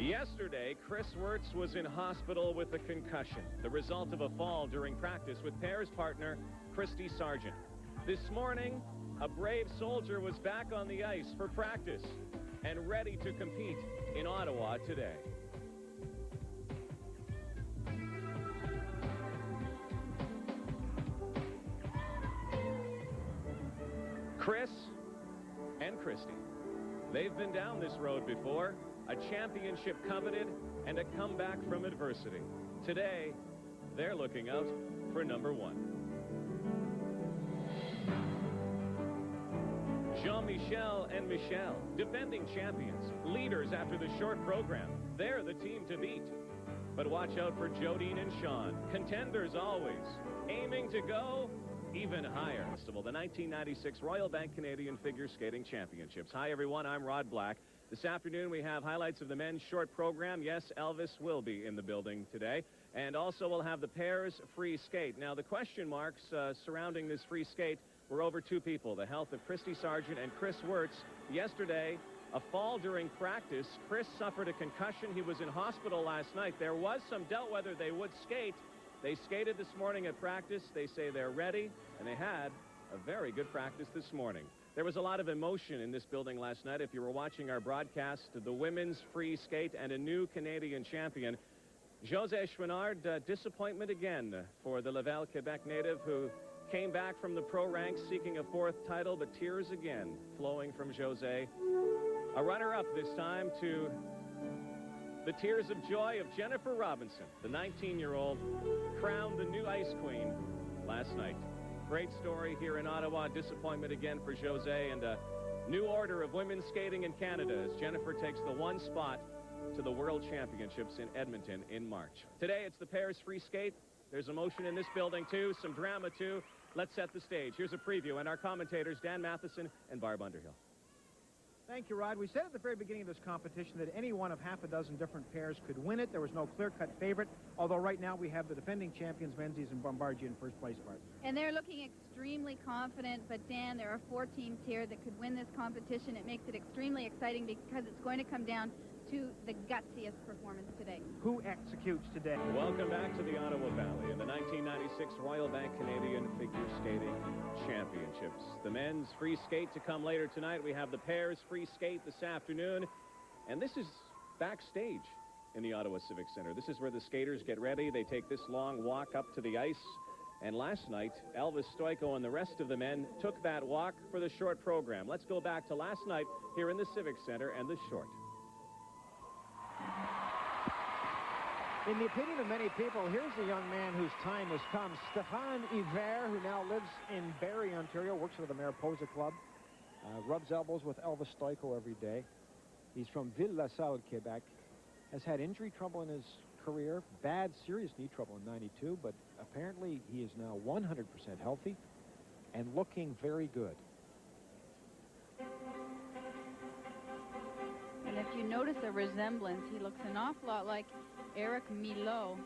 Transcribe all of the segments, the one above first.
Yesterday, Chris Wirtz was in hospital with a concussion, the result of a fall during practice with pairs partner Christy Sargent. This morning, a brave soldier was back on the ice for practice and ready to compete in Ottawa today. Chris and Christy. They've been down this road before, a championship coveted and a comeback from adversity. Today, they're looking out for number one. Jean-Michel and Michelle, defending champions, leaders after the short program. They're the team to beat. But watch out for Jodine and Sean, contenders always, aiming to go even higher. The 1996 Royal Bank Canadian Figure Skating Championships. Hi, everyone. I'm Rod Black. This afternoon, we have highlights of the men's short program. Yes, Elvis will be in the building today. And also, we'll have the pairs free skate. Now, the question marks surrounding this free skate were over two people, the health of Christy Sargent and Chris Wirtz. Yesterday, a fall during practice. Chris suffered a concussion. He was in hospital last night. There was some doubt whether they would skate. They skated this morning at practice. They say they're ready, and they had a very good practice this morning. There was a lot of emotion in this building last night. If you were watching our broadcast, the women's free skate and a new Canadian champion. José Chouinard, disappointment again for the Laval, Quebec native who came back from the pro ranks seeking a fourth title, but tears again flowing from José. A runner-up this time to the tears of joy of Jennifer Robinson, the 19-year-old, crowned the new ice queen last night. Great story here in Ottawa. Disappointment again for José, and a new order of women's skating in Canada as Jennifer takes the one spot to the World Championships in Edmonton in March. Today, it's the pairs free skate. There's emotion in this building, too, some drama, too. Let's set the stage. Here's a preview, and our commentators, Dan Matheson and Barb Underhill. Thank you, Rod. We said at the very beginning of this competition that any one of half a dozen different pairs could win it. There was no clear-cut favorite, although right now we have the defending champions, Menzies and Bombardier, in first place, Barb. And they're looking extremely confident, but Dan, there are 4 teams here that could win this competition. It makes it extremely exciting because it's going to come down to the gutsiest performance today. Who executes today? Welcome back to the Ottawa Valley in the 1996 Royal Bank Canadian Figure Skating Championships. The men's free skate to come later tonight. We have the pairs free skate this afternoon. And this is backstage in the Ottawa Civic Center. This is where the skaters get ready. They take this long walk up to the ice. And last night, Elvis Stojko and the rest of the men took that walk for the short program. Let's go back to last night here in the Civic Center and the short. In the opinion of many people, here's a young man whose time has come. Stéphane Hivert, who now lives in Barrie, Ontario, works for the Mariposa Club, rubs elbows with Elvis Stojko every day. He's from Ville-la-Salle, Quebec, has had injury trouble in his career, bad, serious knee trouble in '92, but apparently he is now 100% healthy and looking very good. And if you notice a resemblance, he looks an awful lot like Eric Milo,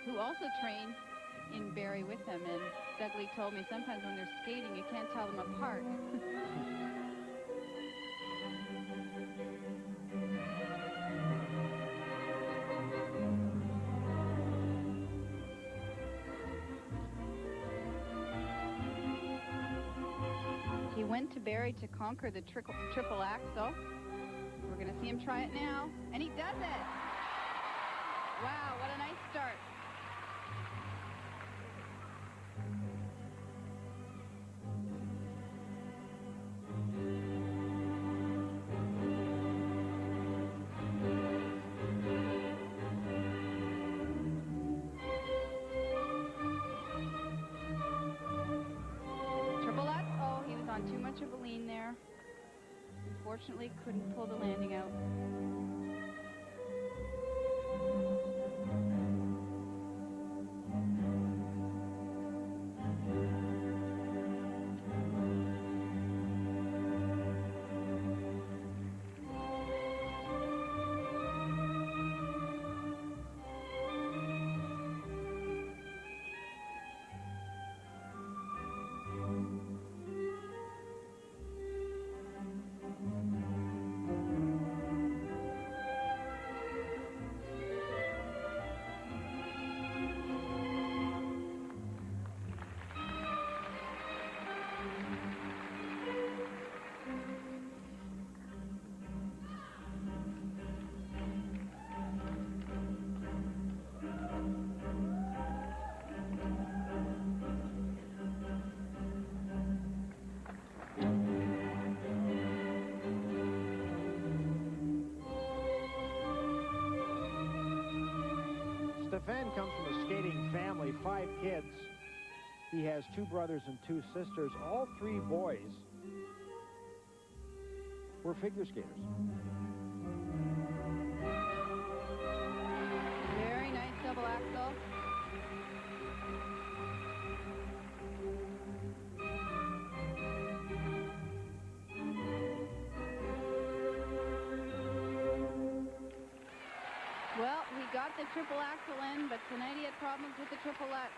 who also trained in Barrie with him. And Doug Lee told me sometimes when they're skating, you can't tell them apart. He went to Barrie to conquer the triple axel. We're going to see him try it now, and he does it. Wow, what a nice start. Triple X, oh, he was on too much of a lean there. Unfortunately, couldn't pull the landing out. Stefan comes from a skating family, 5 kids. He has 2 brothers and 2 sisters. All 3 boys were figure skaters. Very nice double axel. Well, he got the triple axel in, but tonight he had problems with the triple Lutz.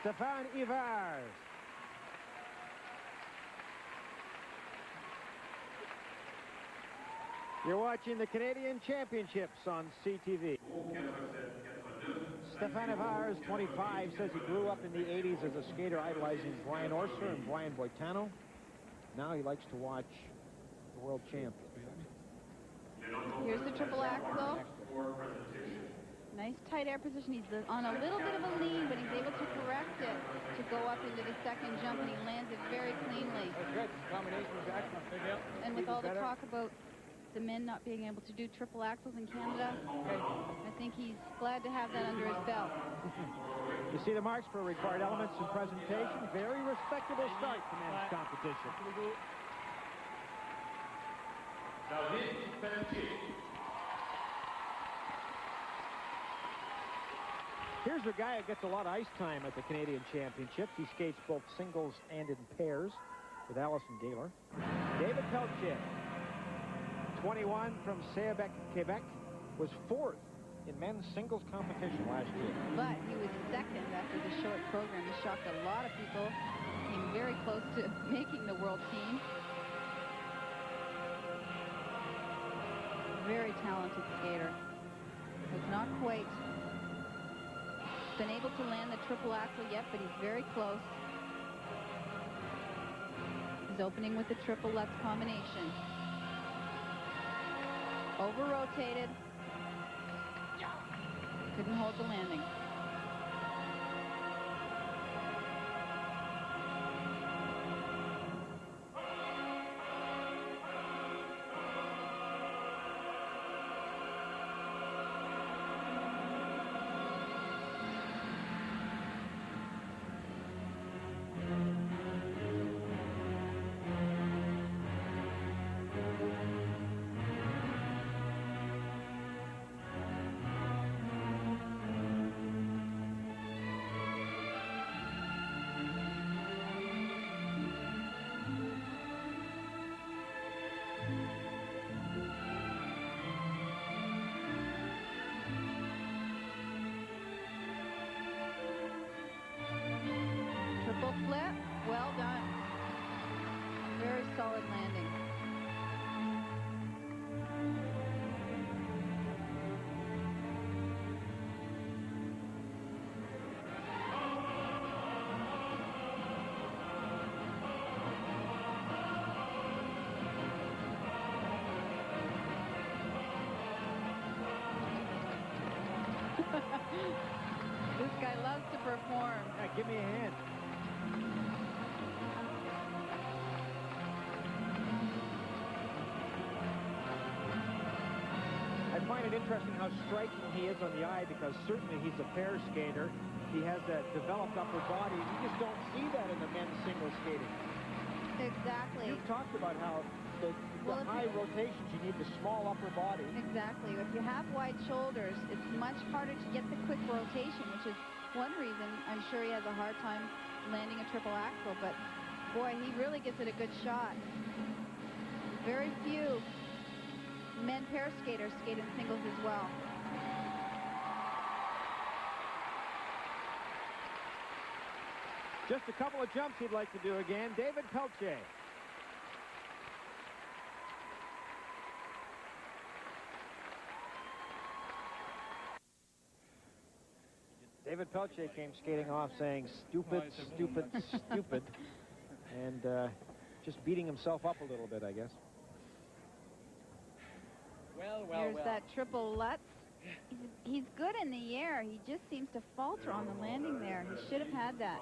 Stefan Ivars. You're watching the Canadian Championships on CTV. Stefan Ivars, 25, says he grew up in the 80s as a skater idolizing Brian Orser and Brian Boitano. Now he likes to watch the world champion. Here's the triple axel. Nice tight air position. He's on a little bit of a lean, but he's able to correct it to go up into the second jump, and he lands it very cleanly. That's good. Combination was excellent. And with all the talk about the men not being able to do triple axels in Canada, I think he's glad to have that under his belt. You see the marks for required elements and presentation. Very respectable start to men's competition. Here's a guy who gets a lot of ice time at the Canadian Championships. He skates both singles and in pairs with Allison Gaylor. David Peltier, 21 from Seabec, Quebec, was 4th in men's singles competition last year. But he was 2nd after the short program. He shocked a lot of people. Came very close to making the world team. Very talented skater. Has not quite been able to land the triple axel yet, but he's very close. He's opening with the triple Lutz combination. Over-rotated. Couldn't hold the landing. Flip, well done. Very solid landing. This guy loves to perform. Yeah, give me a hand. I find it interesting how striking he is on the eye, because certainly he's a pair skater. He has that developed upper body. You just don't see that in the men's single skating. Exactly. You've talked about how the high rotations, you need the small upper body. Exactly. If you have wide shoulders, it's much harder to get the quick rotation, which is one reason I'm sure he has a hard time landing a triple axel. But boy, he really gives it a good shot. Very few men pair skaters skate in singles as well. Just a couple of jumps he'd like to do again. David Peltier. David Peltier came skating off saying, "Stupid, stupid, stupid," and just beating himself up a little bit, I guess. Here's that triple Lutz. He's good in the air. He just seems to falter on the landing there. He should have had that.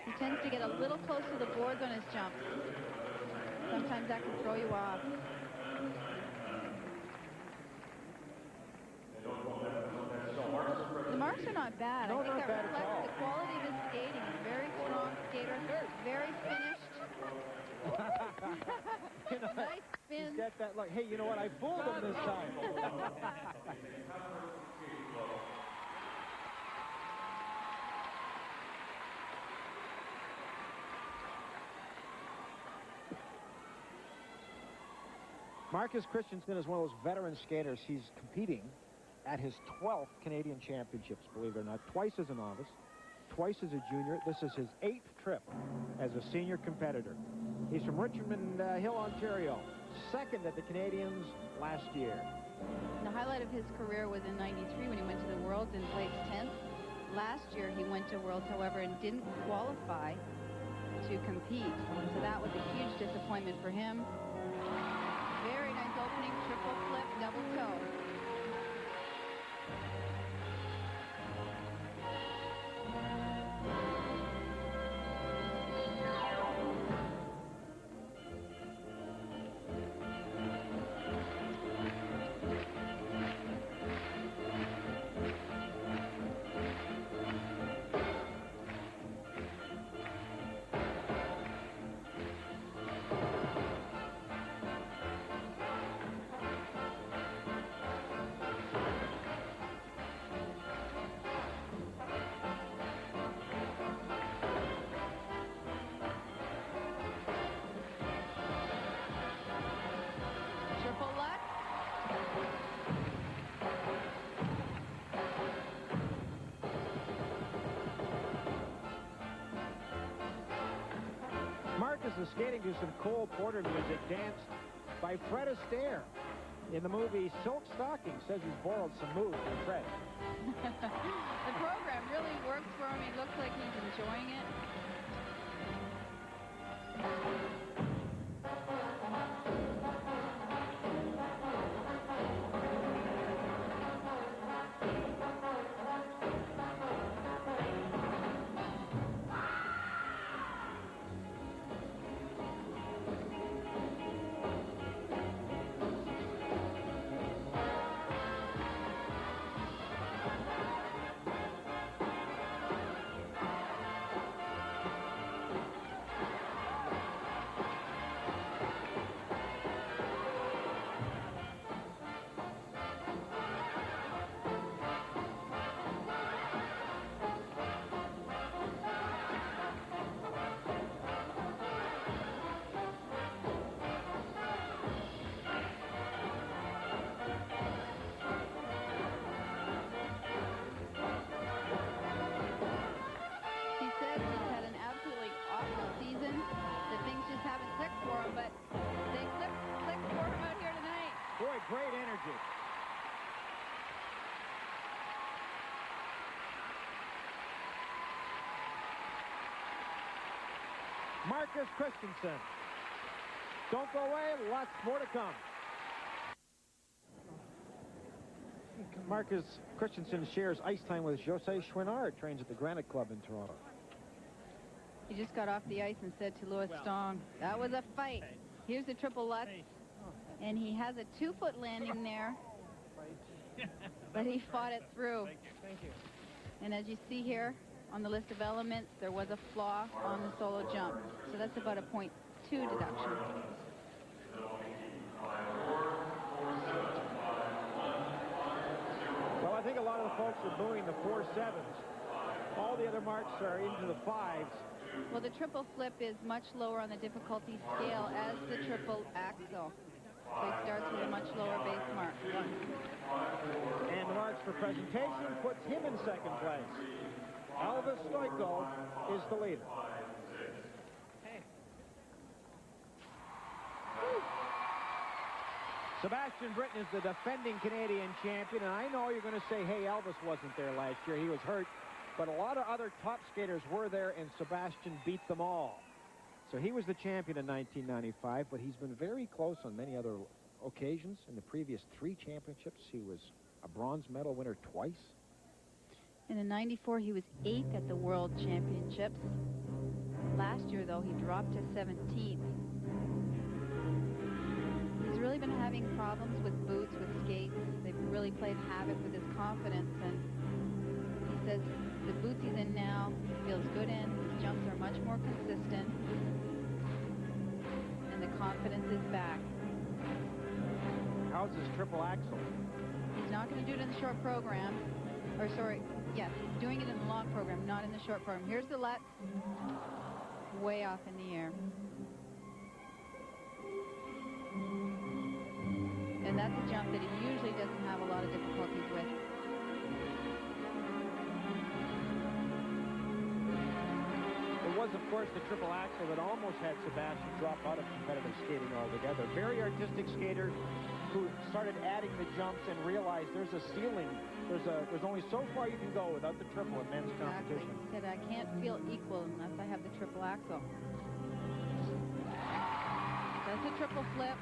He tends to get a little close to the boards on his jumps. Sometimes that can throw you off. not bad. No, I think not that bad at reflects all. the quality of his skating. He's a very strong skater, very finished. You know, Nice spin. he's got that look. Hey, you know what? I fooled him this time. Marcus Christensen is one of those veteran skaters. He's competing at his 12th Canadian Championships, believe it or not, twice as a novice, twice as a junior. This is his 8th trip as a senior competitor. He's from Richmond Hill, Ontario, second at the Canadians last year. The highlight of his career was in '93 when he went to the Worlds and placed 10th. Last year he went to Worlds, however, and didn't qualify to compete. So that was a huge disappointment for him. Very nice opening, triple flip, double toe. Triple Lutz. Marcus is skating to some Cole Porter music danced by Fred Astaire in the movie Silk Stocking. Says he's borrowed some moves from Fred. The program really works for him. He looks like he's enjoying it. He says he's had an absolutely awful season. That things just haven't clicked for him, but they clicked for him out here tonight. Boy, great energy. Marcus Christensen. Don't go away, lots more to come. Marcus Christensen shares ice time with José Chouinard, trains at the Granite Club in Toronto. He just got off the ice and said to Louis Stong, that was a fight. Here's the triple Lutz. And he has a 2-foot landing there. But he fought it through. Thank you. And as you see here on the list of elements, there was a flaw on the solo jump. So that's about a .2 deduction. Well, I think a lot of the folks are booing the 4.7s. All the other marks are into the 5s. Well, the triple flip is much lower on the difficulty scale as the triple axel. So he starts with a much lower base mark. And the marks for presentation puts him in second place. Elvis Stoico is the leader. Sebastian Britten is the defending Canadian champion, and I know you're going to say, hey, Elvis wasn't there last year. He was hurt. But a lot of other top skaters were there, and Sebastian beat them all. So he was the champion in 1995, but he's been very close on many other occasions. In the previous 3 championships, he was a bronze medal winner twice. And in '94, he was 8th at the World Championships. Last year, though, he dropped to 17th. He's really been having problems with boots, with skates. They've really played havoc with his confidence, and he says the boots he's in now feels good in. His jumps are much more consistent. And the confidence is back. How's his triple axel? He's not going to do it in the short program. Or sorry, yes, he's doing it in the long program, not in the short program. Here's the Lutz. Way off in the air. And that's a jump that he usually doesn't have a lot of difficulties with. It was, of course, the triple axel that almost had Sebastian drop out of competitive skating altogether. Very artistic skater who started adding the jumps and realized there's a ceiling. There's only so far you can go without the triple in men's competition. He said, I can't feel equal unless I have the triple axel. That's a triple flip.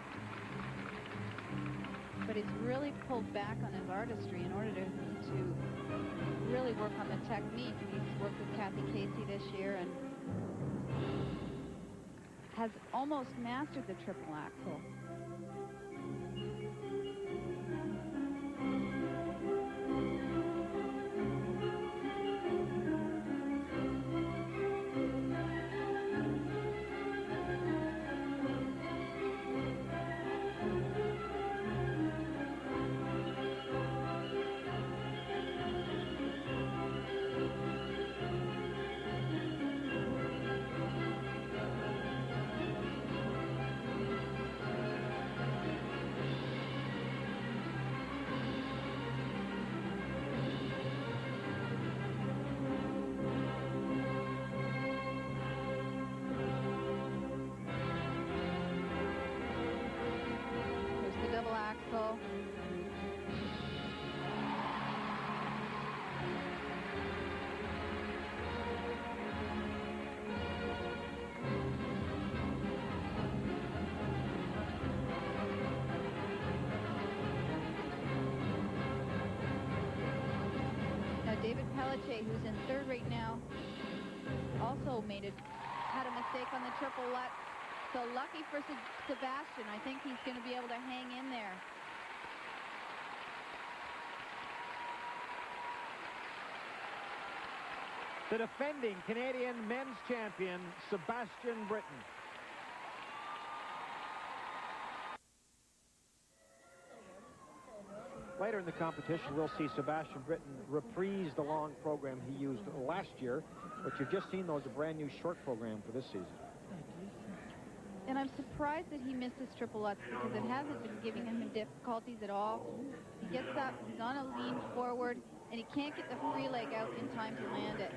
But he's really pulled back on his artistry in order to really work on the technique. He's worked with Kathy Casey this year and has almost mastered the triple axel. Axel. Now David Pelletier, who's in third right now, also had a mistake on the triple Lutz. So lucky for Sebastian. I think he's going to be able to hang in there. The defending Canadian men's champion, Sebastian Britten. Later in the competition, we'll see Sebastian Britten reprise the long program he used last year. What you've just seen, though, is a brand new short program for this season. And I'm surprised that he missed his triple Lutz because it hasn't been giving him difficulties at all. He gets up, he's on a lean forward, and he can't get the free leg out in time to land it.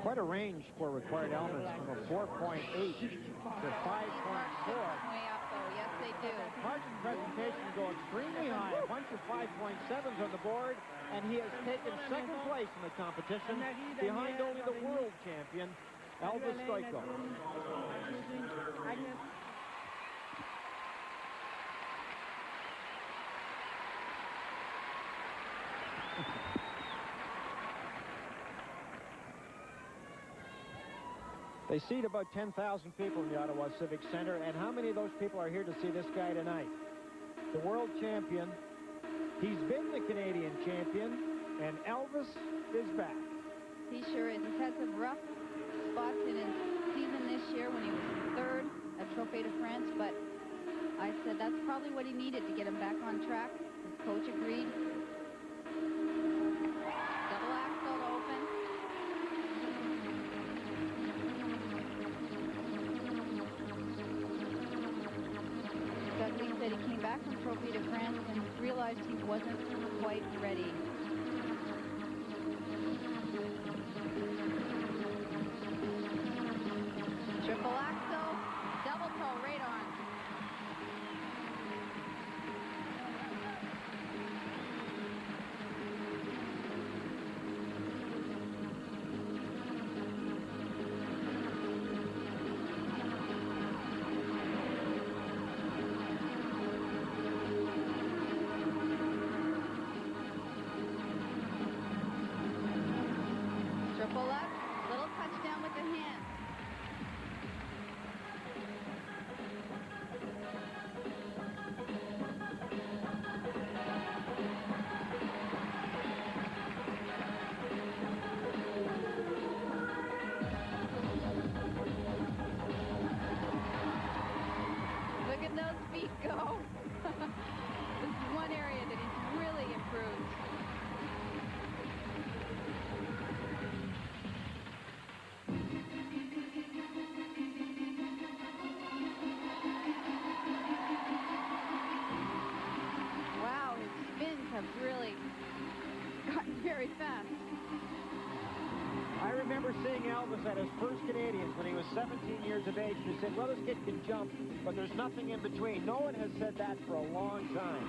Quite a range for required elements from a 4.8 to 5.4. Way up, though. Yes, they do. Martin presentation go extremely high. A bunch of 5.7s on the board, and he has taken second place in the competition behind only the world champion, Elvis Stojko. They seat about 10,000 people in the Ottawa Civic Center, and how many of those people are here to see this guy tonight? The world champion. He's been the Canadian champion, and Elvis is back. He sure is. He's had some rough spots in his season this year when he was third at Trophée de France, but I said that's probably what he needed to get him back on track. His coach agreed. Double axel to open. Dudley said he came back from Trophée de France and realized he wasn't quite ready. Triple axel, double toe right on. Triple Lutz, little touchdown with the hand. gotten very fast. I remember seeing Elvis at his first Canadians when he was 17 years of age. They said, well, this kid can jump, but there's nothing in between. No one has said that for a long time.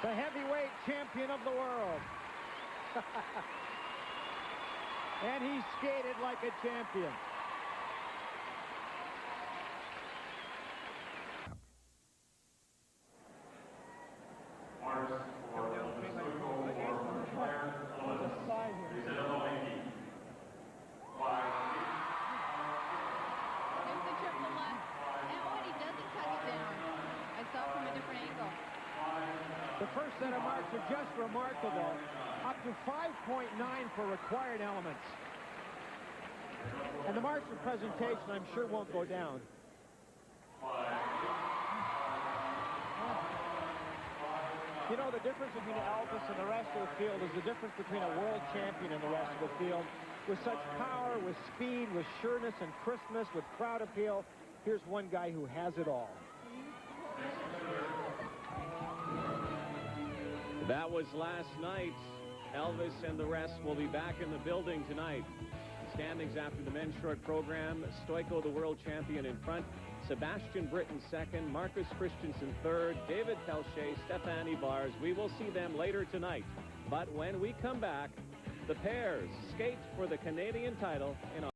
The heavyweight champion of the world. And he skated like a champion. There's the triple left. And when he doesn't touch down, I saw from a different angle. The first set of marks are just remarkable. Up to 5.9 for required elements. And the marks of presentation, I'm sure, won't go down. You know, the difference between Elvis and the rest of the field is the difference between a world champion and the rest of the field. With such power, with speed, with sureness and crispness, with crowd appeal, here's one guy who has it all. That was last night. Elvis and the rest will be back in the building tonight. Standings after the men's short program: Stoico, the world champion, in front. Sebastian Britten second. Marcus Christensen third. David Telche, Stefan Ivars. We will see them later tonight. But when we come back, the pairs skate for the Canadian title in